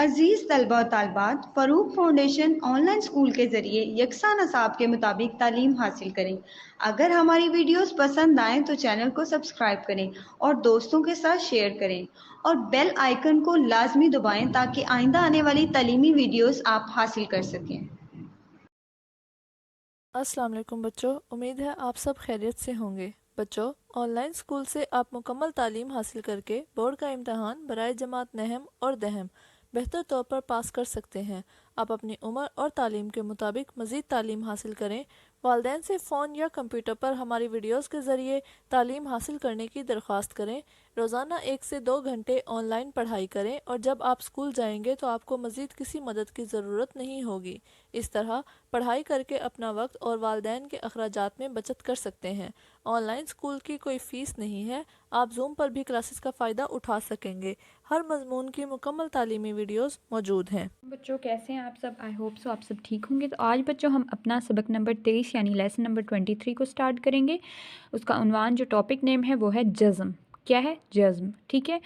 अजीज़ तलबा और तालबात, Farooq foundation online school के ज़रिए यकसा नसाब के मुताबिक तालीम हासिल करें। अगर हमारी वीडियोस पसंद आएँ तो चैनल को सब्सक्राइब करें और दोस्तों के साथ शेयर करें और बेल आइकन को लाजमी दबाएं ताकि आइंदा आने वाली तालीमी वीडियोस आप हासिल कर सकें। अस्सलाम वालेकुम बच्चों, उम्मीद है आप सब खैरियत से होंगे। बच्चों, ऑनलाइन स्कूल से आप मुकम्मल तालीम हासिल करके बोर्ड का इम्तहान बराए जमात नहम और दहम बेहतर तौर पर पास कर सकते हैं। आप अपनी उम्र और तालीम के मुताबिक मज़ीद तालीम हासिल करें। वालिदैन से फ़ोन या कंप्यूटर पर हमारी वीडियोस के ज़रिए तालीम हासिल करने की दरख्वास्त करें। रोज़ाना 1 से 2 घंटे ऑनलाइन पढ़ाई करें और जब आप स्कूल जाएंगे तो आपको मज़ीद किसी मदद की ज़रूरत नहीं होगी। इस तरह पढ़ाई करके अपना वक्त और वालिदैन के अखराजात में बचत कर सकते हैं। ऑनलाइन स्कूल की कोई फ़ीस नहीं है। आप जूम पर भी क्लासेस का फ़ायदा उठा सकेंगे। हर मजमून की मुकम्मल तालीमी वीडियोस मौजूद हैं। बच्चों कैसे हैं आप सब। आई होप सो आप सब ठीक होंगे। तो आज बच्चों हम अपना सबक नंबर 23 यानी लेसन नंबर 23 को स्टार्ट करेंगे। उसका उन्वान जो टॉपिक नेम है वो है जज़्म। क्या है? जज़्म। ठीक है।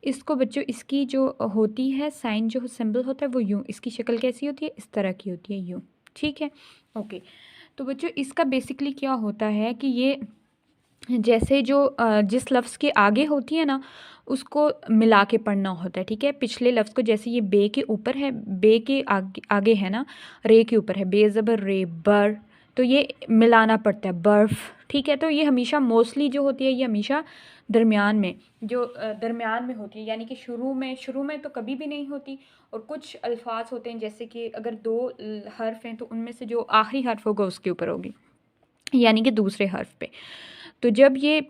इसको बच्चों इसकी जो होती है साइन जो सिंबल होता है वो यूँ, इसकी शक्ल कैसी होती है? इस तरह की होती है, यूँ। ठीक है। ओके। तो बच्चों इसका बेसिकली क्या होता है कि ये जैसे जो जिस लफ्ज़ के आगे होती है ना उसको मिला के पढ़ना होता है। ठीक है। पिछले लफ्ज़ को जैसे ये बे के ऊपर है, बे के आगे आगे है ना, रे के ऊपर है, बे ज़बर रे, बर, तो ये मिलाना पड़ता है, बर्फ़। ठीक है। तो ये हमेशा मोस्टली जो होती है ये हमेशा दरमियान में जो दरमियान में होती है, यानी कि शुरू में तो कभी भी नहीं होती। और कुछ अल्फाज होते हैं जैसे कि अगर दो हर्फ हैं तो उनमें से जो आखिरी हर्फ होगा उसके ऊपर होगी, यानी कि दूसरे हर्फ पे। तो जब ये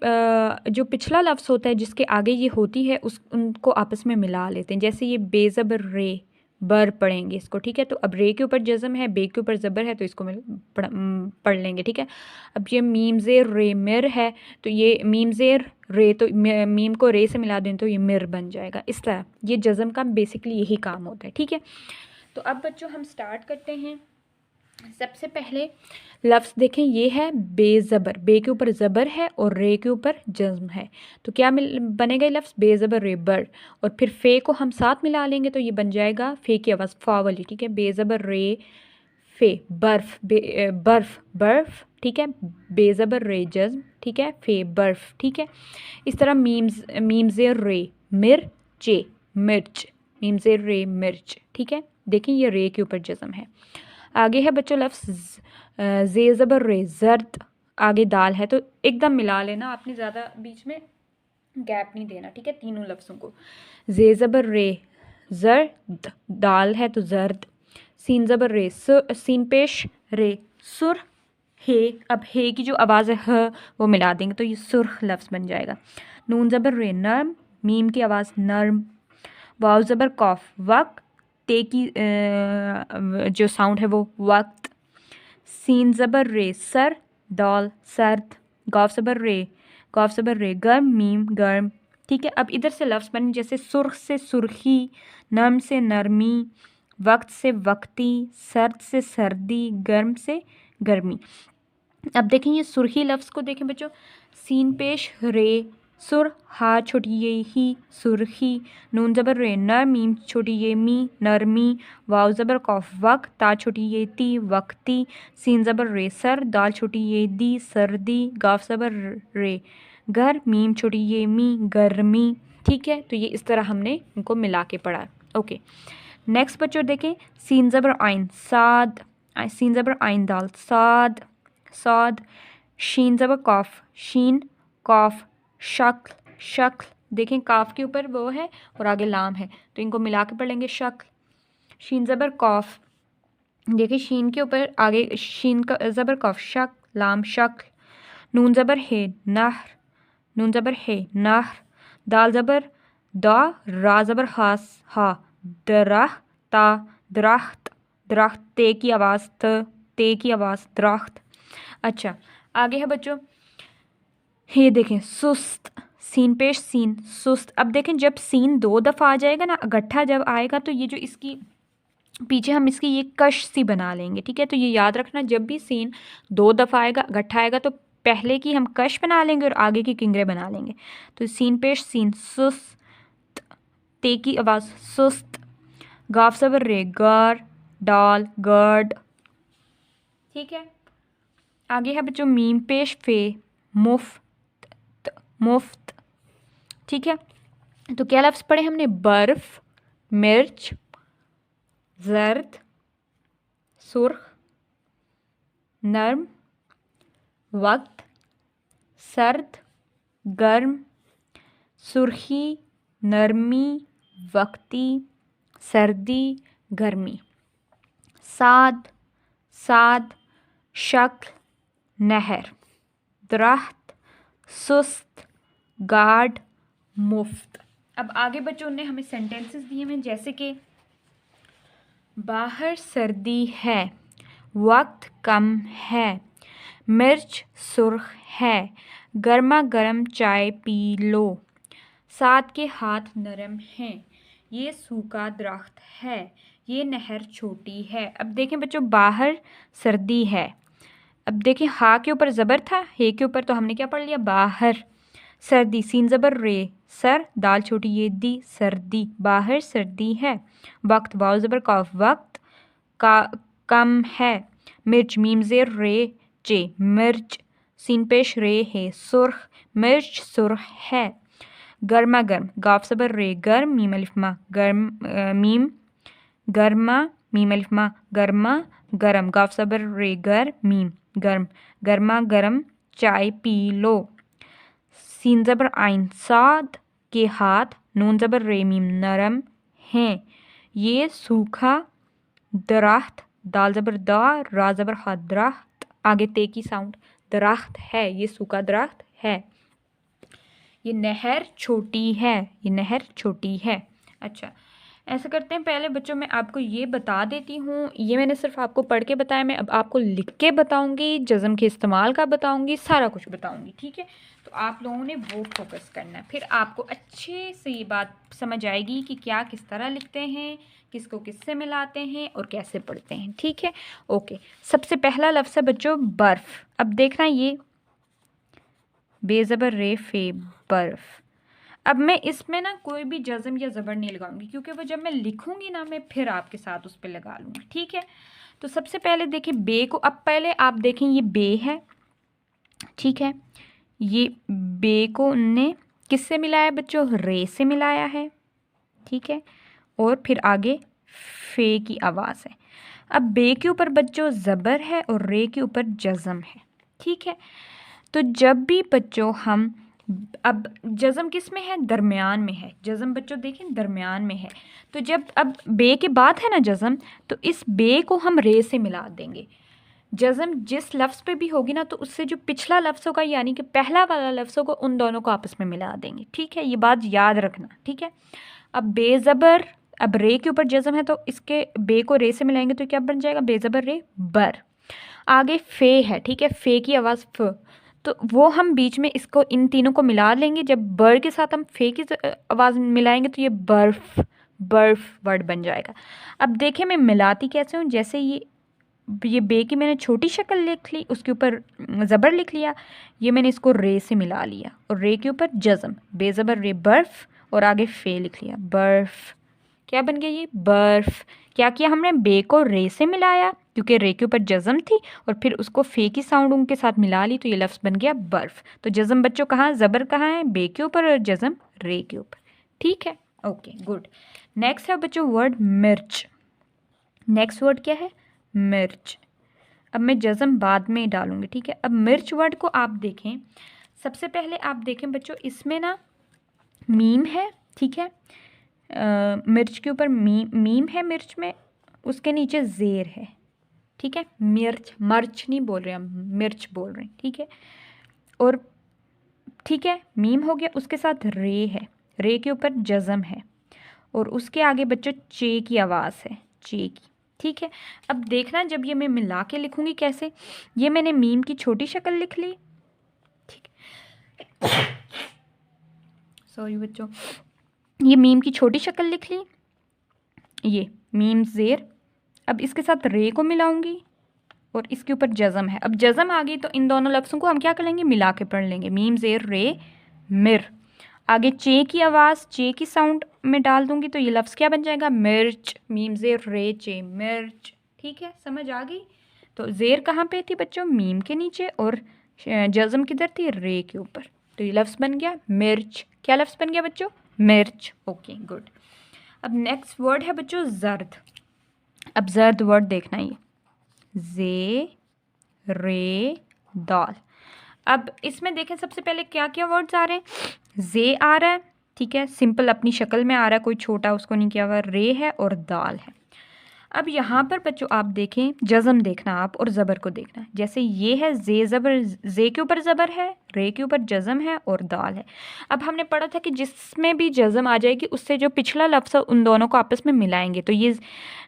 जो पिछला लफ्ज़ होता है जिसके आगे ये होती है उस उनको आपस में मिला लेते हैं। जैसे ये बेज़बर रे, बर पढ़ेंगे इसको। ठीक है। तो अब रे के ऊपर जज़म है, बे के ऊपर ज़बर है, तो इसको पढ़ लेंगे। ठीक है। अब ये मीम ज़ेर रे मिर है, तो ये मीम ज़ेर रे, तो मीम को रे से मिला दें तो ये मिर बन जाएगा। इस तरह ये जज़म का बेसिकली यही काम होता है। ठीक है। तो अब बच्चों हम स्टार्ट करते हैं। सबसे पहले लफ्ज़ देखें, ये है बेज़बर, बे के ऊपर ज़बर है और रे के ऊपर जज़्म है। तो क्या बनेगा ये लफ्ज़? बेज़बर रेबर। और फिर फ़े को हम साथ मिला लेंगे तो ये बन जाएगा फ़े की आवाज़ फ़ा वाली। ठीक है। बेज़बर रे फ़े, बर्फ़, बर्फ़, बर्फ़। ठीक है। बेज़बर रे जज़्म। ठीक है। फ़े बर्फ़। ठीक है। इस तरह मीम ज़ेर रे मिर्चे, मिर्च, मीम ज़ेर रे मिर्च। ठीक है। देखें ये रे के ऊपर जज़्म है। आगे है बच्चों लफ्ज़ ज़े ज़बर रे ज़र्द, आगे दाल है तो एकदम मिला लेना, आपने ज़्यादा बीच में गैप नहीं देना। ठीक है। तीनों लफ्ज़ों को ज़े ज़बर रे ज़र्द, दाल है तो ज़र्द, सीन ज़बर रे सीन पेश रे सुर, हे, अब हे की जो आवाज़ है ह वो मिला देंगे तो ये सुर्ख लफ्ज़ बन जाएगा। नून ज़बर रे नर्म, मीम की आवाज़ नर्म, वाव ज़बर कॉफ वक्त, ते की जो साउंड है वो वक्त, सीन ज़बर रे सर, दाल सर्द, गाफ ज़बर रे गर्म, मीम गर्म। ठीक है। अब इधर से लफ्ज़ बने जैसे सुर्ख से सुर्खी, नर्म से नरमी, वक्त से वक्ती, सर्द से सर्दी, गर्म से गर्मी। अब देखें ये सुर्खी लफ्ज़ को देखें बच्चों, सीन पेश रे सुर, हा छोटी ये ही सुर्खी, नून ज़बर रे नर, मीम छोटी ये मी नरमी, वाव ज़बर कौफ वक, ता छोटी ये ती वक्ती, सीन ज़बर रे सर, दाल छोटी ये दी सर्दी, गाफ ज़बर रे घर, मीम छोटी ये मी गर्मी। ठीक है। तो ये इस तरह हमने इनको मिला के पढ़ा। ओके। नेक्स्ट बच्चों देखें, सीन ज़बर आइन साद, सीन ज़बर आइन दाल साद, साद, शीन ज़बर कॉफ शीन कॉफ, शक्ल शक्ल, देखें काफ के ऊपर वो है और आगे लाम है तो इनको मिला के पढ़ लेंगे शक्ल। शीन ज़बर कॉफ, देखिए शीन के ऊपर आगे शीन का ज़बर कॉफ शक, लाम शक्ल। नून ज़बर है नहर, नून ज़बर है नहर, दाल ज़बर दा, रा ज़बर हास हा, दरख्ता दरख्त, दरख्त, ते की आवाज़ ते की आवाज़ दरख्त। अच्छा आगे है बच्चों, ये देखें सुस्त, सीन पेश सीन सुस्त। अब देखें जब सीन 2 दफ़ा आ जाएगा ना, इकट्ठा जब आएगा तो ये जो इसकी पीछे हम इसकी ये कश सी बना लेंगे। ठीक है। तो ये याद रखना, जब भी सीन 2 दफ़ा आएगा इकट्ठा आएगा तो पहले की हम कश बना लेंगे और आगे की किंगरे बना लेंगे। तो सीन पेश सीन सुस्त, ते की आवाज़ सुस्त, गाफ ज़बर रे गर, डाल गर्ड। ठीक है, आगे है बच्चों मीम पेश फे, मुफ्त, मुफ्त। ठीक है, तो क्या लफ्ज़ पढ़े हमने? बर्फ़, मिर्च, जर्द, सुर्ख, नर्म, वक्त, सर्द, गर्म, सुर्खी, नरमी, वक्ती, सर्दी, गर्मी। साद, साद, शक्ल, नहर, दरख्त, सुस्त, गार्ड, मुफ्त। अब आगे बच्चों ने हमें सेंटेंसेस दिए हैं, जैसे कि बाहर सर्दी है, वक्त कम है, मिर्च सुर्ख है, गर्मा गर्म चाय पी लो, साद के हाथ नरम हैं, ये सूखा दरख्त है, ये नहर छोटी है। अब देखें बच्चों, बाहर सर्दी है। अब देखें, हा के ऊपर ज़बर था, हे के ऊपर, तो हमने क्या पढ़ लिया? बाहर सर्दी, सीन ज़बर रे, सर, दाल छोटी ये दी, सर्दी, बाहर सर्दी है। वक्त, वाव ज़बर काफ, वक्त का कम है। मिर्च, मीम ज़ेर रे चे, मिर्च, सीन पेश रे है, सुर्ख, मिर्च सुर्ख है। गर्मा गर्म, गाफ ज़बर रे गर्म, मीम अलिफ मा गर्म, मीम गर्मा, मीम अलिफ मा गर्मा गरम, गाफ ज़बर रे गर, मीम गर्म, गर्मा गर्म चाय पी लो। सीन ज़बर आइन, साद के हाथ, नून ज़बर रे मीम नरम हैं, ये सूखा दरख्त, दाल ज़बर दा, रा ज़बर हा दरख्त, आगे ते की साउंड, दरख्त है, ये सूखा दरख्त है। ये नहर छोटी है, ये नहर छोटी है। अच्छा, ऐसा करते हैं, पहले बच्चों मैं आपको ये बता देती हूँ, ये मैंने सिर्फ आपको पढ़ के बताया, मैं अब आपको लिख के बताऊँगी, जज़म के इस्तेमाल का बताऊँगी, सारा कुछ बताऊँगी। ठीक है, तो आप लोगों ने वो फोकस करना है, फिर आपको अच्छे से ये बात समझ आएगी कि क्या किस तरह लिखते हैं, किसको किससे मिलाते हैं और कैसे पढ़ते हैं। ठीक है, ओके। सबसे पहला लफ्ज़ है बच्चों बर्फ़। अब देखना, ये बेज़बर रे फे, बर्फ़। अब मैं इसमें ना कोई भी जज़म या ज़बर नहीं लगाऊंगी, क्योंकि वो जब मैं लिखूंगी ना, मैं फिर आपके साथ उस पर लगा लूँगी। ठीक है, तो सबसे पहले देखिए बे को, अब पहले आप देखें ये बे है। ठीक है, ये बे को ने किससे मिलाया बच्चों? रे से मिलाया है। ठीक है, और फिर आगे फे की आवाज़ है। अब बे के ऊपर बच्चों ज़बर है और रे के ऊपर जज़म है। ठीक है, तो जब भी बच्चों हम, अब जज़म किस में है? दरमियान में है। जज़म बच्चों देखें दरमियान में है, तो जब अब बे के बाद है ना जज़म, तो इस बे को हम रे से मिला देंगे। जज़म जिस लफ्ज़ पे भी होगी ना, तो उससे जो पिछला लफ्ज़ होगा, यानी कि पहला वाला लफ्ज़ होगा, उन दोनों को आपस में मिला देंगे। ठीक है, ये बात याद रखना। ठीक है, अब बेज़बर, अब रे के ऊपर जज़म है, तो इसके बे को रे से मिलाएंगे तो क्या बन जाएगा? बेज़बर रे बर। आगे फे है। ठीक है, फे की आवाज़ फ, तो वो हम बीच में इसको, इन तीनों को मिला लेंगे। जब बर के साथ हम फे की आवाज़ मिलाएंगे तो ये बर्फ़, बर्फ़ वर्ड बन जाएगा। अब देखें मैं मिलाती कैसे हूँ, जैसे ये बे की मैंने छोटी शक्ल लिख ली, उसके ऊपर ज़बर लिख लिया, ये मैंने इसको रे से मिला लिया, और रे के ऊपर जज़म, बेज़बर रे बर्फ़, और आगे फे लिख लिया, बर्फ़। क्या बन गया? ये बर्फ़। क्या किया हमने? बे को रे से मिलाया, क्योंकि रे के ऊपर जज़म थी, और फिर उसको फे की साउंड उनके साथ मिला ली, तो ये लफ्ज़ बन गया बर्फ़। तो जज़म बच्चों कहाँ, ज़बर कहाँ है? बे के ऊपर, और जज़म रे के ऊपर। ठीक है, ओके गुड। नेक्स्ट है बच्चों वर्ड मिर्च। नेक्स्ट वर्ड क्या है? मिर्च। अब मैं जज़म बाद में डालूंगी। ठीक है, अब मिर्च वर्ड को आप देखें, सबसे पहले आप देखें बच्चों, इसमें ना मीम है। ठीक है, मिर्च के ऊपर मीम है, मिर्च में, उसके नीचे ज़ेर है। ठीक है, मिर्च, मर्च नहीं बोल रहे हम, मिर्च बोल रहे हैं। ठीक है, और ठीक है, मीम हो गया, उसके साथ रे है, रे के ऊपर जज़म है, और उसके आगे बच्चों चे की आवाज़ है, चे की। ठीक है, अब देखना जब ये मैं मिला के लिखूंगी कैसे, ये मैंने मीम की छोटी शक्ल लिख ली। ठीक है, सॉरी बच्चों, ये मीम की छोटी शक्ल लिख ली, ये मीम ज़ेर। अब इसके साथ रे को मिलाऊंगी, और इसके ऊपर जज़म है। अब जज़म आ गई, तो इन दोनों लफ्ज़ों को हम क्या कर लेंगे? मिला के पढ़ लेंगे, मीम ज़ेर रे मिर। आगे चे की आवाज़, चे की साउंड में डाल दूंगी तो ये लफ्ज़ क्या बन जाएगा? मिर्च। मीम ज़ेर रे चे, मिर्च। ठीक है, समझ आ गई? तो ज़ेर कहाँ पे थी बच्चों? मीम के नीचे, और जज़म किधर थी? रे के ऊपर। तो ये लफ्ज़ बन गया मिर्च। क्या लफ्ज़ बन गया बच्चों? मिर्च। Okay, good. अब नेक्स्ट वर्ड है बच्चों जर्द। अब जर्द वर्ड देखना, ये जे रे दाल। अब इसमें देखें सबसे पहले क्या क्या वर्ड्स आ रहे हैं। जे आ रहा है, ठीक है, सिंपल अपनी शक्ल में आ रहा है, कोई छोटा उसको नहीं किया हुआ। रे है और दाल है। अब यहाँ पर बच्चों आप देखें, जज़म देखना आप और ज़बर को देखना। जैसे ये है जे ज़बर, जे के ऊपर ज़बर है, रे के ऊपर जज़म है और दाल है। अब हमने पढ़ा था कि जिसमें भी जज़म आ जाएगी उससे जो पिछला लफ्ज़ है उन दोनों को आपस में मिलाएंगे। तो ये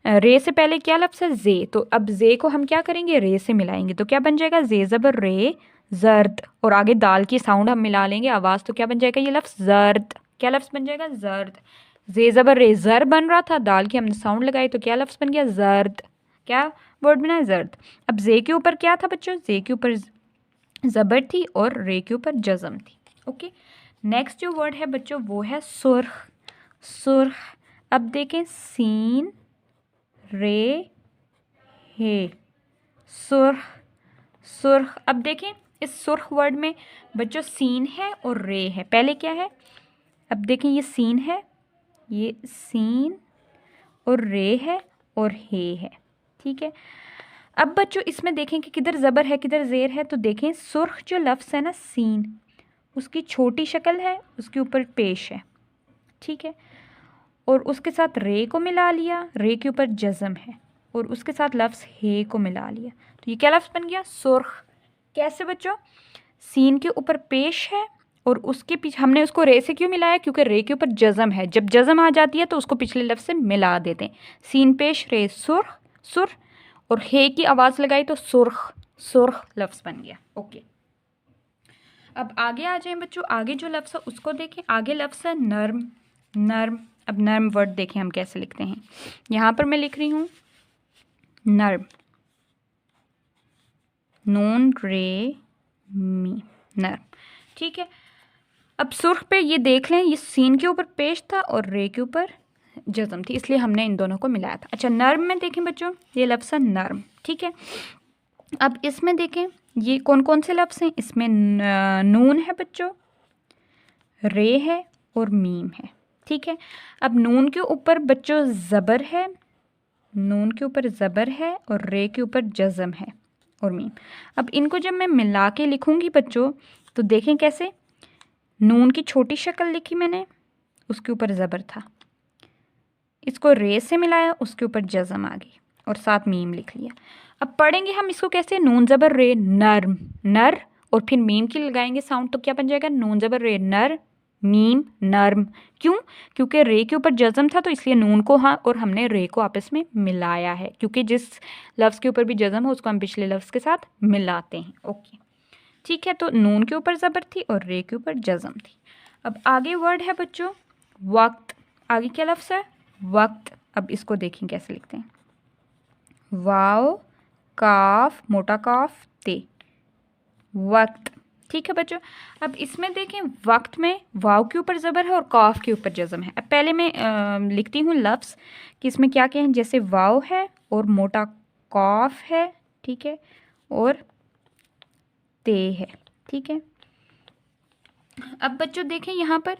रे से पहले क्या लफ्ज़ है? जे। तो अब जे को हम क्या करेंगे? रे से मिलाएंगे। तो क्या बन जाएगा? जे ज़बर रे जर्द, और आगे दाल की साउंड हम मिला लेंगे, आवाज़, तो क्या बन जाएगा? ये लफ्ज़ जर्द। क्या लफ्ज़ बन जाएगा? जर्द। जे ज़बर रे ज़र बन रहा था, दाल की हमने साउंड लगाई तो क्या लफ्ज़ बन गया? जर्द। क्या वर्ड बना है? जर्द। अब जे के ऊपर क्या था बच्चों? जे के ऊपर ज़बर थी और रे के ऊपर जज़म थी। ओके, नेक्स्ट जो वर्ड है बच्चों वो है सुर्ख। सुर्ख। अब देखें, सीन रे हे, सुर्ख। सुर्ख। अब देखें इस सुर्ख वर्ड में बच्चों सीन है और रे है। पहले क्या है? अब देखें, ये सीन है, ये सीन, और रे है और हे है। ठीक है, अब बच्चों इसमें देखें कि किधर ज़बर है किधर ज़ेर है। तो देखें सुर्ख जो लफ्ज़ है ना, सीन, उसकी छोटी शक्ल है, उसके ऊपर पेश है, ठीक है, और उसके साथ रे को मिला लिया, रे के ऊपर जज़म है, और उसके साथ लफ्ज़ हे को मिला लिया। तो ये क्या लफ्ज़ बन गया? सुर्ख। कैसे बच्चों? सीन के ऊपर पेश है और उसके पीछे हमने उसको रे से क्यों मिलाया? क्योंकि रे के ऊपर जज़म है। जब जज़म आ जाती है तो उसको पिछले लफ्ज़ से मिला देते हैं। सीन पेश रे सुर्ख, सुर, और हे की आवाज़ लगाई तो सुर्ख, सुर्ख लफ्ज़ बन गया। ओके, अब आगे आ जाएं बच्चों। आगे जो लफ्ज़ है उसको देखें। आगे लफ्ज़ है नर्म। नर्म। अब नर्म वर्ड देखें हम कैसे लिखते हैं। यहाँ पर मैं लिख रही हूँ नर्म, नून रे मी, नर्म। ठीक है, अब सुर्ख पे ये देख लें, ये सीन के ऊपर पेश था और रे के ऊपर जज़म थी, इसलिए हमने इन दोनों को मिलाया था। अच्छा, नर्म में देखें बच्चों, ये लफ्ज़ है नर्म। ठीक है, अब इसमें देखें ये कौन कौन से लफ्ज़ हैं। इसमें नून है बच्चों, रे है और मीम है। ठीक है, अब नून के ऊपर बच्चों ज़बर है, नून के ऊपर ज़बर है और रे के ऊपर जज़म है और मीम। अब इनको जब मैं मिला के लिखूँगी बच्चों तो देखें कैसे। नून की छोटी शक्ल लिखी मैंने, उसके ऊपर ज़बर था, इसको रे से मिलाया, उसके ऊपर जज़म आ गई और साथ मीम लिख लिया। अब पढ़ेंगे हम इसको कैसे? नून ज़बर रे नर्म, नर, और फिर मीम की लगाएंगे साउंड, तो क्या बन जाएगा? नून ज़बर रे नर मीम नर्म। क्यों? क्योंकि रे के ऊपर जज़म था तो इसलिए नून को हाँ और हमने रे को आपस में मिलाया है, क्योंकि जिस लफ्ज़ के ऊपर भी जज़म हो उसको हम पिछले लफ्ज़ के साथ मिलाते हैं। ओके, ठीक है, तो नून के ऊपर ज़बर थी और रे के ऊपर जज़म थी। अब आगे वर्ड है बच्चों वक्त। आगे क्या लफ्ज़ है? वक्त। अब इसको देखें कैसे लिखते हैं। वाव काफ, मोटा काफ ते, वक्त। ठीक है बच्चों, अब इसमें देखें वक्त में वाव के ऊपर ज़बर है और काफ के ऊपर जज़म है। अब पहले मैं लिखती हूँ लफ्ज़ कि इसमें क्या क्या है। जैसे वाव है और मोटा काफ है, ठीक है, और ते है। ठीक है, अब बच्चों देखें यहाँ पर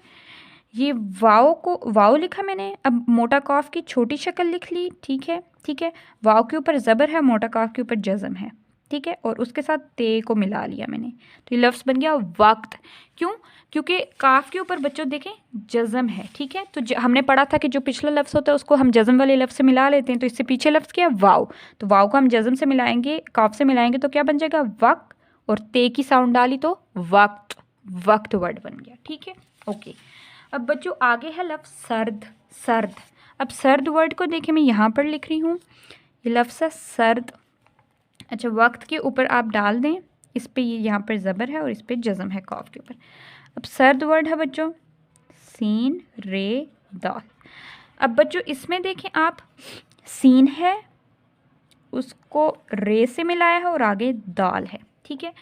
ये वाव को वाव लिखा मैंने, अब मोटा काफ की छोटी शक्ल लिख ली। ठीक है, ठीक है, वाव के ऊपर ज़बर है, मोटा काफ के ऊपर जज़म है, ठीक है, और उसके साथ ते को मिला लिया मैंने, तो ये लफ्ज़ बन गया वक्त। क्यों? क्योंकि काफ के ऊपर बच्चों देखें जज़म है। ठीक है, तो हमने पढ़ा था कि जो पिछला लफ्ज़ होता है उसको हम जज़म वाले लफ्ज़ से मिला लेते हैं, तो इससे पीछे लफ्ज़ क्या है? वाव। तो वाव को हम जज़म से मिलाएंगे, काफ से मिलाएंगे, तो क्या बन जाएगा? वक्त, और ते की साउंड डाली तो वक्त, वक्त वर्ड बन गया। ठीक है, ओके। अब बच्चों आगे है लफ्ज़ सर्द। सर्द। अब सर्द वर्ड को देखें, मैं यहाँ पर लिख रही हूँ, ये लफ्ज़ है सर्द। अच्छा, वक्त के ऊपर आप डाल दें, इस पे ये यहाँ पर ज़बर है और इस पे जज़म है कॉफ के ऊपर। अब सर्द वर्ड है बच्चों सीन रे दाल। अब बच्चों इसमें देखें आप, सीन है, उसको रे से मिलाया है और आगे दाल है। ठीक है,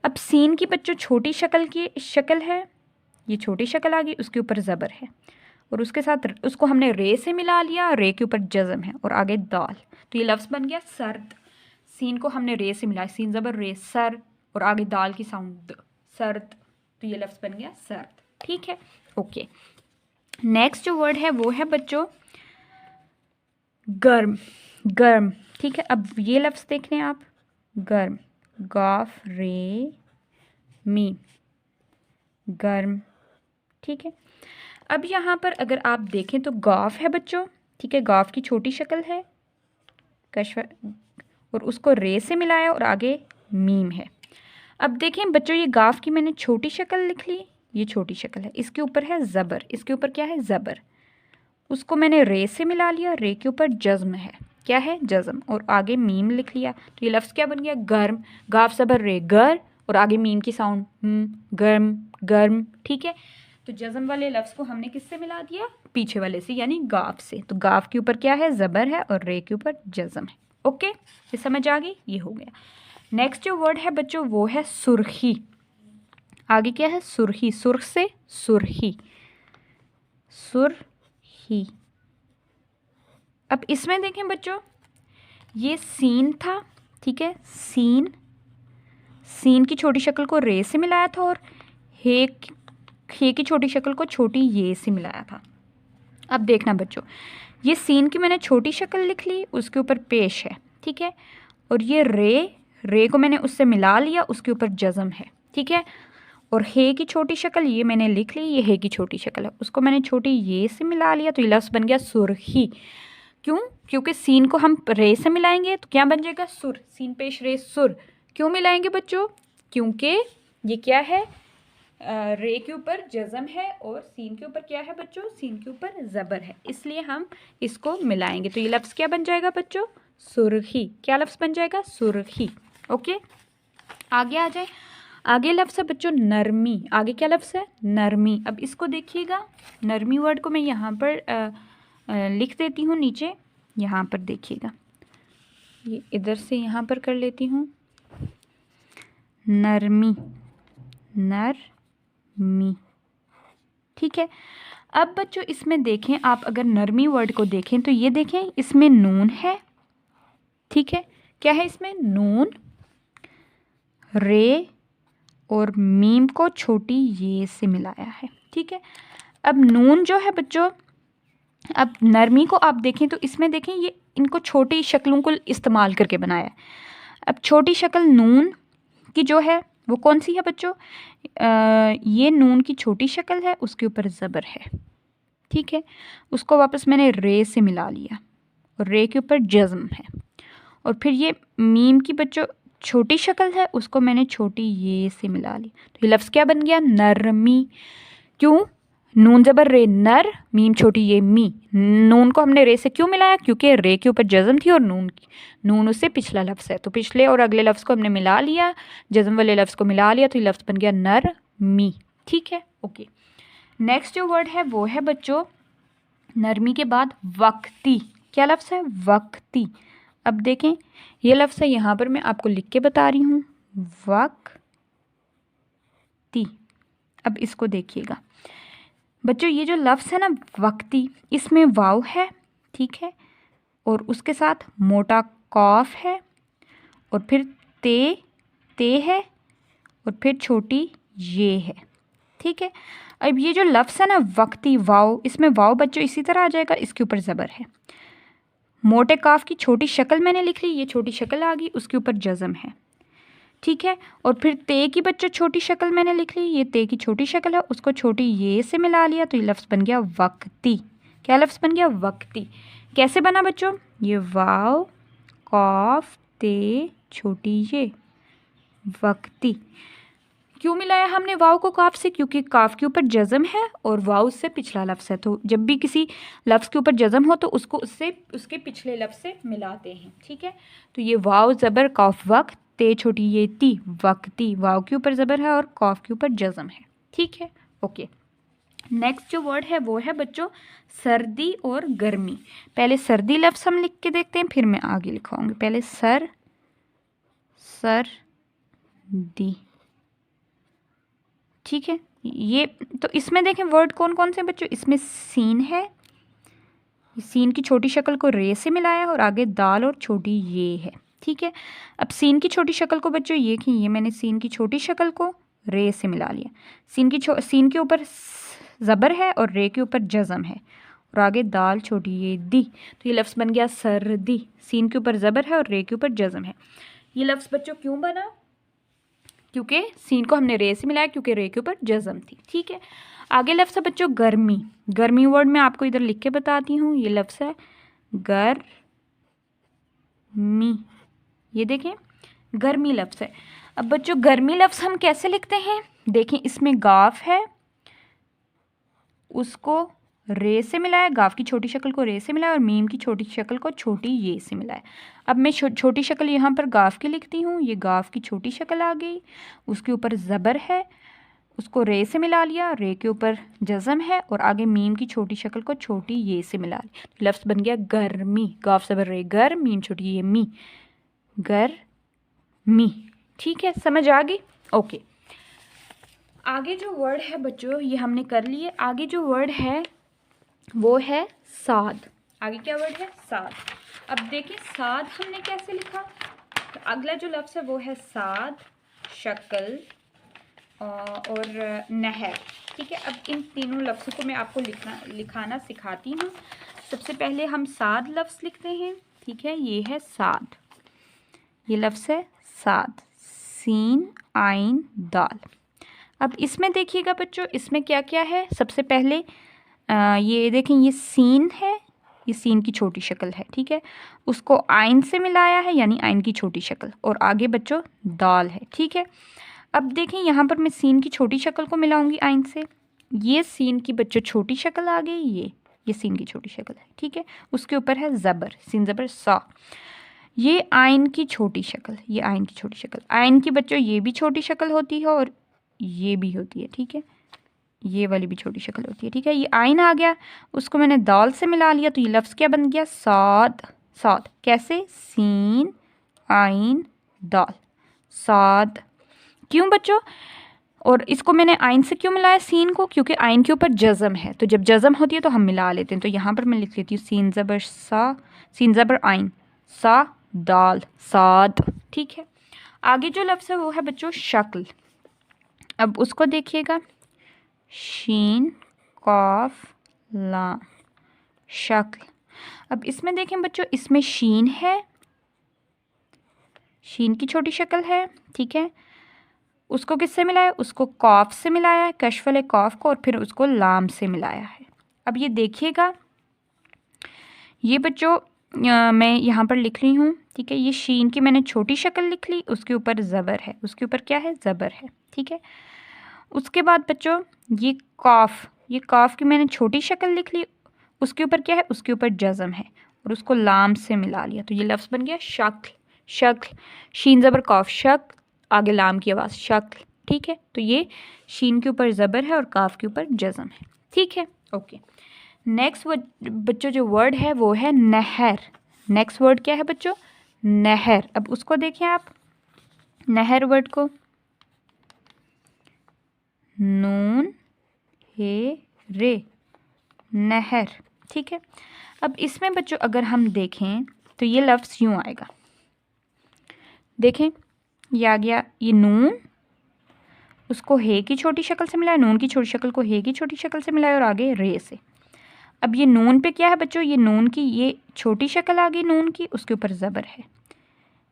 अब सीन की बच्चों छोटी शक्ल है, ये छोटी शक्ल आ गई, उसके ऊपर ज़बर है और उसके साथ उसको हमने रे से मिला लिया, रे के ऊपर जज़म है और आगे दाल। तो ये लफ्ज़ बन गया सर्द। सीन को हमने रे से मिलाया, सीन ज़बर रे, सर, और आगे दाल की साउंड सर्द। तो ये लफ्ज़ बन गया सर्द। ठीक है, ओके। नेक्स्ट जो वर्ड है वो है बच्चों गर्म। गर्म, ठीक है। अब ये लफ्ज़ देख लें आप, गर्म, गाफ रे मी, गर्म। ठीक है, अब यहाँ पर अगर आप देखें तो गाफ है बच्चों, ठीक है, गाफ की छोटी शक्ल है कश्व और उसको रे से मिलाया और आगे मीम है। अब देखें बच्चों, ये गाफ की मैंने छोटी शक्ल लिख ली, ये छोटी शक्ल है, इसके ऊपर है ज़बर, इसके ऊपर क्या है ज़बर, उसको मैंने रे से मिला लिया, रे के ऊपर जज़्म है, क्या है जज़्म, और आगे मीम लिख लिया। तो ये लफ्ज़ क्या बन गया गर्म, गाफ ज़बर रे गर और आगे मीम की साउंड गर्म, गर्म। ठीक है, तो जज़्म वाले लफ्ज़ को हमने किससे मिला दिया, पीछे वाले से, यानी गाफ से। तो गाफ के ऊपर क्या है ज़बर है और रे के ऊपर जज़्म है। ओके, ये समझ आ गई, ये हो गया। नेक्स्ट जो वर्ड है बच्चों वो है सुर्खी। आगे क्या है सुर्खी, सुर्ख से सुर्खी, सुर्खी। अब इसमें देखें बच्चों, ये सीन था, ठीक है, सीन, सीन की छोटी शक्ल को रे से मिलाया था और हे की छोटी शक्ल को छोटी ये से मिलाया था। अब देखना बच्चों, ये सीन की मैंने छोटी शक्ल लिख ली, उसके ऊपर पेश है, ठीक है, और ये रे को मैंने उससे मिला लिया, उसके ऊपर जज़म है, ठीक है, और हे की छोटी शक्ल ये मैंने लिख ली, ये हे की छोटी शक्ल है, उसको मैंने छोटी ये से मिला लिया, तो ये लफ्ज़ बन गया सुर्खी। क्यों, क्योंकि सीन को हम रे से मिलाएंगे तो क्या बन जाएगा सुर, सीन पेश रे सुर। क्यों मिलाएंगे बच्चों, क्योंकि ये क्या है रे के ऊपर जज़म है और सीन के ऊपर क्या है बच्चों, सीन के ऊपर ज़बर है, इसलिए हम इसको मिलाएंगे। तो ये लफ्ज़ क्या बन जाएगा बच्चों, सुर्खी। क्या लफ्ज़ बन जाएगा, सुर्खी। ओके, आगे आ जाए। आगे लफ्ज़ है बच्चों नरमी। आगे क्या लफ्ज़ है, नरमी। अब इसको देखिएगा, नरमी वर्ड को मैं यहाँ पर लिख देती हूँ नीचे, यहाँ पर देखिएगा, ये इधर से यहाँ पर कर लेती हूँ, नरमी, नरमी। ठीक है, अब बच्चों इसमें देखें आप, अगर नरमी वर्ड को देखें तो ये देखें इसमें नून है, ठीक है, क्या है इसमें नून, रे और मीम को छोटी ये से मिलाया है, ठीक है। अब नून जो है बच्चों, अब नरमी को आप देखें तो इसमें देखें ये इनको छोटी शक्लों को इस्तेमाल करके बनाया है। अब छोटी शक्ल नून की जो है वो कौन सी है बच्चों, ये नून की छोटी शक्ल है, उसके ऊपर ज़बर है, ठीक है, उसको वापस मैंने रे से मिला लिया और रे के ऊपर जज़्म है, और फिर ये मीम की बच्चों छोटी शक्ल है, उसको मैंने छोटी ये से मिला ली। तो ये लफ्ज़ क्या बन गया, नरमी। क्यों, नून ज़बर रे नर, मीम छोटी ये मी। नून को हमने रे से क्यों मिलाया, क्योंकि रे के ऊपर जज़्म थी और नून उससे पिछला लफ्ज़ है, तो पिछले और अगले लफ्ज़ को हमने मिला लिया, जज़्म वाले लफ्ज़ को मिला लिया, तो ये लफ्ज़ बन गया नर मी। ठीक है, ओके। नेक्स्ट जो वर्ड है वो है बच्चों नरमी के बाद वक्ती। क्या लफ्ज़ है, वक्ती। अब देखें ये लफ्ज़ है, यहाँ पर मैं आपको लिख के बता रही हूँ, वक्ती। अब इसको देखिएगा बच्चों, ये जो लफ्ज़ है ना वक्ती, इसमें वाव है, ठीक है, और उसके साथ मोटा कॉफ है और फिर ते है और फिर छोटी ये है, ठीक है। अब ये जो लफ्ज़ है ना वक्ती, वाव, इसमें वाव बच्चों इसी तरह आ जाएगा, इसके ऊपर ज़बर है, मोटे काफ की छोटी शक्ल मैंने लिख ली, ये छोटी शक्ल आ गई, उसके ऊपर जज़्म है, ठीक है, और फिर ते की बच्चों छोटी शक्ल मैंने लिख ली, ये ते की छोटी शक्ल है, उसको छोटी ये से मिला लिया, तो ये लफ्ज़ बन गया वक्ती। क्या लफ्ज़ बन गया, वक्ती। कैसे बना बच्चों, ये वाव कॉफ ते छोटी ये, वक्ती। क्यों मिलाया हमने वाव को काफ से, क्योंकि काफ के ऊपर जज़्म है और वाव से पिछला लफ्ज़ है, तो जब भी किसी लफ्ज़ के ऊपर जज़्म हो तो उसको उसके पिछले लफ्ज़ से मिलाते हैं, ठीक है। तो ये वाव ज़बर काफ वक्त, ते छोटी ये ती, वक्ती। वाव के ऊपर ज़बर है और काफ के ऊपर जज़्म है, ठीक है, ओके। नेक्स्ट जो वर्ड है वो है बच्चों सर्दी और गर्मी। पहले सर्दी लफ्ज़ हम लिख के देखते हैं, फिर मैं आगे लिखवाऊंगी। पहले सर्दी, ठीक है, ये तो इसमें देखें वर्ड कौन कौन से बच्चों, इसमें सीन है, सीन की छोटी शक्ल को रे से मिलाया और आगे दाल और छोटी ये है, ठीक है। अब सीन की छोटी शक्ल को बच्चों ये मैंने सीन की छोटी शक्ल को रे से मिला लिया। सीन के ऊपर ज़बर है और रे के ऊपर जज़म है और आगे दाल छोटी ये दी, तो ये लफ्ज़ बन गया सर्दी। सीन के ऊपर ज़बर है और रे के ऊपर जज़म है। ये लफ्ज़ बच्चों क्यों बना, क्योंकि सीन को हमने रे से मिलाया, क्योंकि रे के ऊपर जज़म थी, ठीक है। आगे लफ्ज़ है बच्चों गर्मी। गर्मी वर्ड मैं आपको इधर लिख के बताती हूँ। ये लफ्ज़ है गर्मी, ये देखें गर्मी लफ्ज़ है। अब बच्चों गर्मी लफ्ज़ हम कैसे लिखते हैं, देखें इसमें गाफ है, उसको रे से मिलाया, गाफ की छोटी शक्ल को रे से मिलाया और मीम की छोटी शक्ल को छोटी ये से मिलाया। अब मैं छोटी शक्ल यहाँ पर गाफ की लिखती हूँ। ये गाफ की छोटी शक्ल आ गई, उसके ऊपर ज़बर है, उसको रे से मिला लिया, रे के ऊपर जज़म है और आगे मीम की छोटी शक्ल को छोटी ये से मिला लिया, तो लफ्ज़ बन गया गर्मी। गाफ ज़बर रे गर, मीम छोटी ये मी, गर्मी, ठीक है, समझ आ गई। ओके, आगे जो वर्ड है बच्चों ये हमने कर लिए। आगे जो वर्ड है वो है साद। आगे क्या वर्ड है, साद। अब देखिए साद हमने कैसे लिखा, तो अगला जो लफ्ज़ है वो है साद, शक्ल और नहर, ठीक है। अब इन तीनों लफ्ज़ों को मैं आपको लिखाना सिखाती हूँ। सबसे पहले हम साद लफ्ज़ लिखते हैं, ठीक है। ये है साद, ये लफ्ज़ है साद, सीन आइन दाल। अब इसमें देखिएगा बच्चों, इसमें क्या क्या है। सबसे पहले ये देखें, ये सीन है, ये सीन की छोटी शक्ल है, ठीक है। उसको आइन से मिलाया है, यानी आइन की छोटी शक्ल, और आगे बच्चों दाल है, ठीक है। अब देखें यहाँ पर मैं सीन की छोटी शक्ल को मिलाऊंगी आइन से। ये सीन की बच्चों छोटी शक्ल आ गई, ये सीन की छोटी शक्ल है, ठीक है। उसके ऊपर है ज़बर, सीन ज़बर सा। ये आइन की छोटी शक्ल, ये आइन की छोटी शक्ल। आइन की बच्चों ये भी छोटी शक्ल होती है और ये भी होती है, ठीक है। ये वाली भी छोटी शक्ल होती है, ठीक है। ये आइन आ गया, उसको मैंने दाल से मिला लिया, तो ये लफ्ज़ क्या बन गया, साद। साद कैसे, सीन आइन दाल, साद। क्यों बच्चों, और इसको मैंने आइन से क्यों मिलाया सीन को, क्योंकि आइन के ऊपर जज़म है, तो जब जज़म होती है तो हम मिला लेते हैं। तो यहाँ पर मैं लिख लेती हूँ सीन ज़बर सा, सीन ज़बर आइन, सा दाल, साद, ठीक है। आगे जो लफ्ज़ है वो है बच्चों शक्ल। अब उसको देखिएगा, शीन काफ लाम, शक्ल। अब इसमें देखें बच्चों, इसमें शीन है, शीन की छोटी शक्ल है, ठीक है। उसको किससे मिलाया, उसको कॉफ से मिलाया है, कश्फ वाले कॉफ को, और फिर उसको लाम से मिलाया है। अब ये देखिएगा, ये बच्चों मैं यहाँ पर लिख रही हूँ, ठीक है। ये शीन की मैंने छोटी शक्ल लिख ली, उसके ऊपर ज़बर है, उसके ऊपर क्या है, ज़बर है, ठीक है। उसके बाद बच्चों ये कॉफ, ये कॉफ की मैंने छोटी शक्ल लिख ली, उसके ऊपर क्या है, उसके ऊपर जज़म है और उसको लाम से मिला लिया, तो ये लफ्ज़ बन गया शक्ल। शक्ल, शीन ज़बर कॉफ, शक्ल, आगे लाम की आवाज़, शक्ल, ठीक है। तो ये शीन के ऊपर ज़बर है और काफ के ऊपर जज़म है, ठीक है। ओके, नेक्स्ट बच्चों जो वर्ड है वो है नहर। नेक्स्ट वर्ड क्या है बच्चों, नहर। अब उसको देखें आप, नहर वर्ड को, नून हे रे, नहर, ठीक है। अब इसमें बच्चों अगर हम देखें तो ये लफ्ज़ यूँ आएगा, देखें ये आ गया, ये नून, उसको हे की छोटी शक्ल से मिलाया, नून की छोटी शक्ल को हे की छोटी शक्ल से मिलाया और आगे रे से। अब ये नून पे क्या है बच्चों, ये नून की ये छोटी शक्ल आ गई नून की, उसके ऊपर ज़बर है।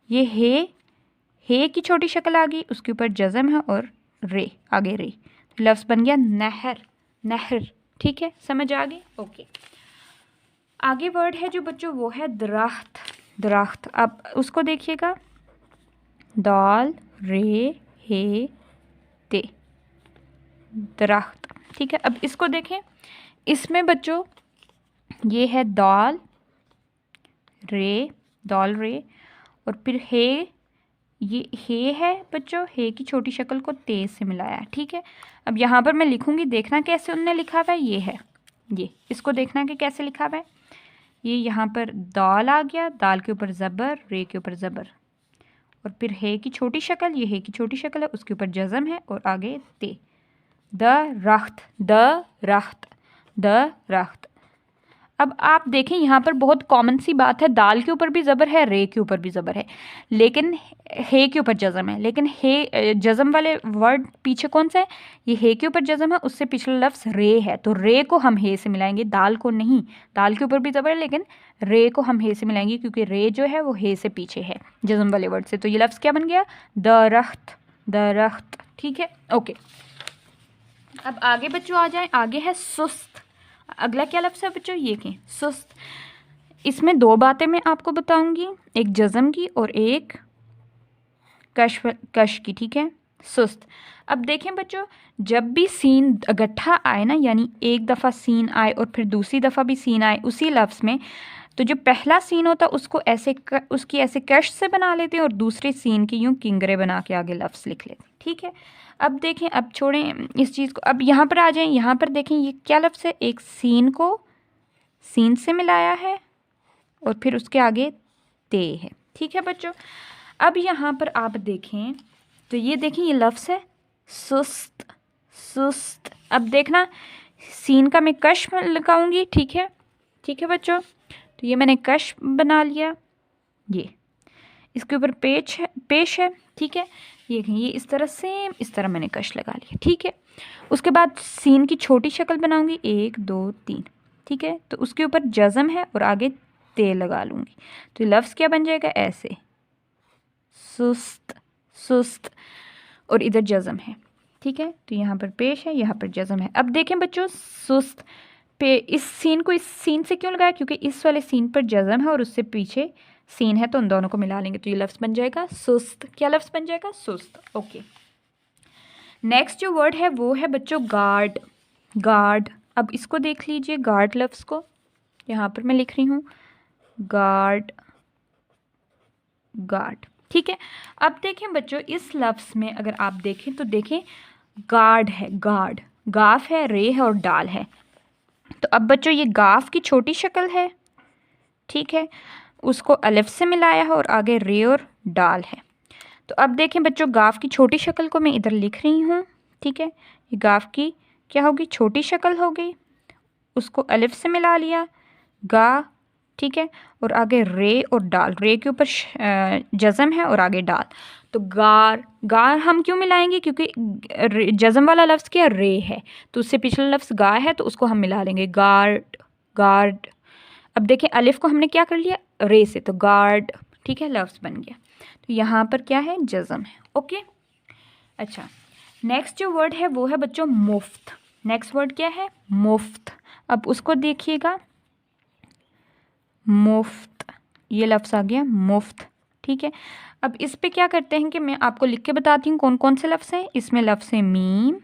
ये हे की छोटी शक्ल आ गई, उसके ऊपर जज़म है और रे, आगे रे, लफ्ज़ बन गया नहर, नहर, ठीक है, समझ आ गई। ओके, आगे वर्ड है जो बच्चों वो है दरख्त। दरख्त, अब उसको देखिएगा, दाल रे हे ते, दरख्त, ठीक है। अब इसको देखें, इसमें बच्चों ये है दाल रे, दाल रे, और फिर हे, ये हे है बच्चों, हे की छोटी शक्ल को ते से मिलाया, ठीक है। अब यहाँ पर मैं लिखूँगी, देखना कैसे उनने लिखा हुआ है, ये है, ये इसको देखना कि कैसे लिखा हुआ है। ये यहाँ पर दाल आ गया, दाल के ऊपर ज़बर, रे के ऊपर ज़बर, और फिर हे की छोटी शक्ल, ये हे की छोटी शक्ल है, उसके ऊपर जज़म है और आगे ते, दरख्त, दरख्त, दरख्त। अब आप देखें यहाँ पर बहुत कॉमन सी बात है, दाल के ऊपर भी ज़बर है, रे के ऊपर भी ज़बर है, लेकिन हे के ऊपर जज़म है। लेकिन हे जज़म वाले वर्ड पीछे कौन सा है? ये हे के ऊपर जज़म है, उससे पिछला लफ्ज़ रे है, तो रे को हम हे से मिलाएंगे, दाल को नहीं। दाल के ऊपर भी ज़बर है लेकिन रे को हम हे से मिलाएंगे क्योंकि रे जो है वो हे से पीछे है जज़म वाले वर्ड से। तो ये लफ्ज़ क्या बन गया? दरख्त, दरख्त। ठीक है, ओके। अब आगे बच्चों आ जाएं, आगे है सुस्त। अगला क्या लफ्ज़ है बच्चों? ये कि सुस्त। इसमें दो बातें मैं आपको बताऊंगी, एक जज़म की और एक कश की। ठीक है, सुस्त। अब देखें बच्चों, जब भी सीन इकट्ठा आए ना, यानी एक दफ़ा सीन आए और फिर दूसरी दफ़ा भी सीन आए उसी लफ्ज़ में, तो जो पहला सीन होता है उसको ऐसे उसकी ऐसे कश से बना लेते हैं और दूसरे सीन की यूँ किंगरे बना के आगे लफ्ज़ लिख लेते हैं। ठीक है, अब देखें, अब छोड़ें इस चीज़ को, अब यहाँ पर आ जाएं। यहाँ पर देखें ये क्या लफ्ज़ है? एक सीन को सीन से मिलाया है और फिर उसके आगे ते है। ठीक है बच्चों, अब यहाँ पर आप देखें तो ये देखें ये लफ्ज़ है सुस्त, सुस्त। अब देखना सीन का मैं कश लगाऊंगी। ठीक है, ठीक है बच्चों, तो ये मैंने कश बना लिया, ये इसके ऊपर पेश है। ठीक है, ये इस तरह सेम इस तरह मैंने कश लगा लिया। ठीक है, उसके बाद सीन की छोटी शक्ल बनाऊंगी, 1 2 3। ठीक है, तो उसके ऊपर जज़म है और आगे ते लगा लूँगी, तो लफ्ज़ क्या बन जाएगा? ऐसे सुस्त, सुस्त, और इधर जज़म है। ठीक है, तो यहाँ पर पेश है, यहाँ पर जज़म है। अब देखें बच्चों, सुस्त पे इस सीन को इस सीन से क्यों लगाया? क्योंकि इस वाले सीन पर जज़म है और उससे पीछे सीन है, तो उन दोनों को मिला लेंगे तो ये लफ्ज़ बन जाएगा सुस्त। क्या लफ्ज़ बन जाएगा? सुस्त। ओके, नेक्स्ट जो वर्ड है वो है बच्चों गार्ड, गार्ड। अब इसको देख लीजिए, गार्ड लफ्ज़ को यहाँ पर मैं लिख रही हूँ, गार्ड, गार्ड। ठीक है, अब देखें बच्चों, इस लफ्ज़ में अगर आप देखें तो देखें गार्ड है, गार्ड, गाफ है, रे है और डाल है। तो अब बच्चों ये गाफ की छोटी शक्ल है। ठीक है, उसको अलिफ से मिलाया है और आगे रे और डाल है। तो अब देखें बच्चों, गाफ की छोटी शक्ल को मैं इधर लिख रही हूँ। ठीक है, ये गाफ की क्या होगी? छोटी शक्ल हो गई, उसको अलिफ से मिला लिया, गा। ठीक है, और आगे रे और डाल, रे के ऊपर जज़म है और आगे डाल, तो गार, गार हम क्यों मिलाएंगे? क्योंकि जज़म वाला लफ्ज़ क्या? रे है, तो उससे पिछला लफ्ज़ गा है, तो उसको हम मिला लेंगे, गार्ड, गार्ड। अब देखें अलिफ को हमने क्या कर लिया? रे से, तो गार्ड। ठीक है, लफ्ज़ बन गया। तो यहाँ पर क्या है? जज़म है। ओके, अच्छा, नेक्स्ट जो वर्ड है वो है बच्चों मुफ्त। नेक्स्ट वर्ड क्या है? मुफ्त। अब उसको देखिएगा, मुफ्त, ये लफ्ज़ आ गया मुफ्त। ठीक है, अब इस पे क्या करते हैं कि मैं आपको लिख के बताती हूँ कौन कौन से लफ्ज़ हैं। इसमें लफ्ज़ है मीम,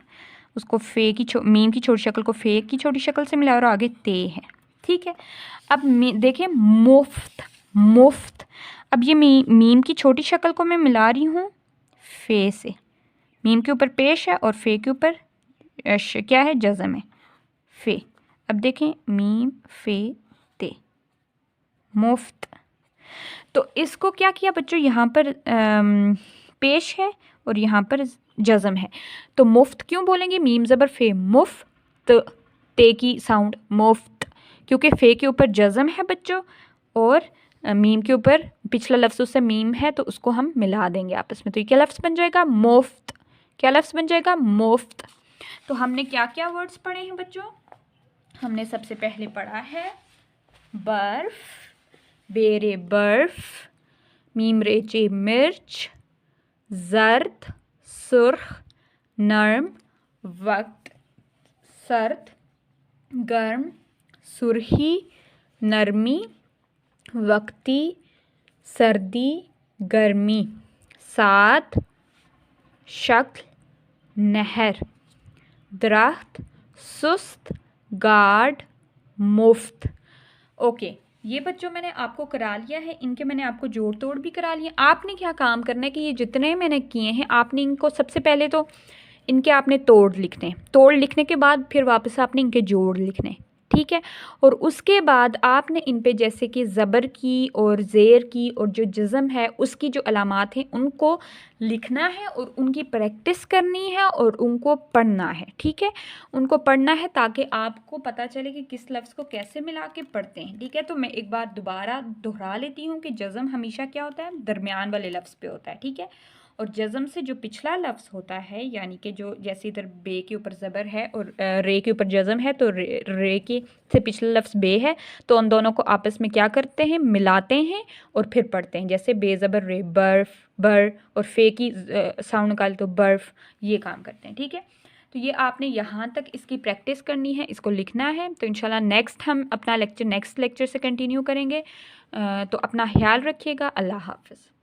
उसको फे की मीम की छोटी शक्ल को फे की छोटी शक्ल से मिला और आगे ते है। ठीक है, अब देखें मुफ्त, मुफ्त। अब ये मीम की छोटी शक्ल को मैं मिला रही हूँ फे से, मीम के ऊपर पेश है और फे के ऊपर क्या है? जज़म है, फे। अब देखें मीम फे ते, मुफ्त। तो इसको क्या किया बच्चों? यहाँ पर पेश है और यहाँ पर जज़म है, तो मुफ्त क्यों बोलेंगे? मीम ज़बर फे, मुफ्त, ते की साउंड, मुफ्त, क्योंकि फ़े के ऊपर जज़म है बच्चों और मीम के ऊपर पिछला लफ्ज़ उससे मीम है, तो उसको हम मिला देंगे आपस में, तो ये क्या लफ्ज़ बन जाएगा? मुफ्त। क्या लफ्ज़ बन जाएगा? मुफ्त। तो हमने क्या क्या वर्ड्स पढ़े हैं बच्चों? हमने सबसे पहले पढ़ा है बर्फ़, बेरे बर्फ़, मीम रेचे मिर्च, जर्द, सुर्ख, नर्म, वक्त, सर्द, गर्म, सुर्खी, नरमी, वक्ती, सर्दी, गर्मी, साथ, शक्ल, नहर, दरख्त, सुस्त, गार्ड, मुफ्त। ओके, ये बच्चों मैंने आपको करा लिया है, इनके मैंने आपको जोड़ तोड़ भी करा लिया। आपने क्या काम करना है कि ये जितने मैंने किए हैं आपने इनको सबसे पहले तो इनके आपने तोड़ लिखने हैं, तोड़ लिखने के बाद फिर वापस आपने इनके जोड़ लिखने हैं। ठीक है। और उसके बाद आपने इन पे जैसे कि ज़बर की और ज़ेर की और जो जज़म है उसकी जो अलामात हैं उनको लिखना है और उनकी प्रैक्टिस करनी है और उनको पढ़ना है, ठीक है। उनको पढ़ना है ताकि आपको पता चले कि किस लफ्ज़ को कैसे मिला के पढ़ते हैं, ठीक है। तो मैं एक बार दोबारा दोहरा लेती हूँ कि जज़म हमेशा क्या होता है, दरमियान वाले लफ्ज़ पे होता है, ठीक है। और जज़म से जो पिछला लफ्ज़ होता है, यानी कि जो जैसे इधर बे के ऊपर ज़बर है और रे के ऊपर जज़म है, तो रे के से पिछला लफ्ज़ बे है, तो उन दोनों को आपस में क्या करते हैं, मिलाते हैं और फिर पढ़ते हैं। जैसे बे ज़बर रे, बर्फ़, बर, और फे की साउंड निकाल तो बर्फ़, ये काम करते हैं, ठीक है। तो ये आपने यहाँ तक इसकी प्रैक्टिस करनी है, इसको लिखना है। तो इंशाल्लाह नेक्स्ट हम अपना लेक्चर नेक्स्ट लेक्चर से कंटिन्यू करेंगे। तो अपना ख्याल रखिएगा। अल्लाह हाफ़िज़।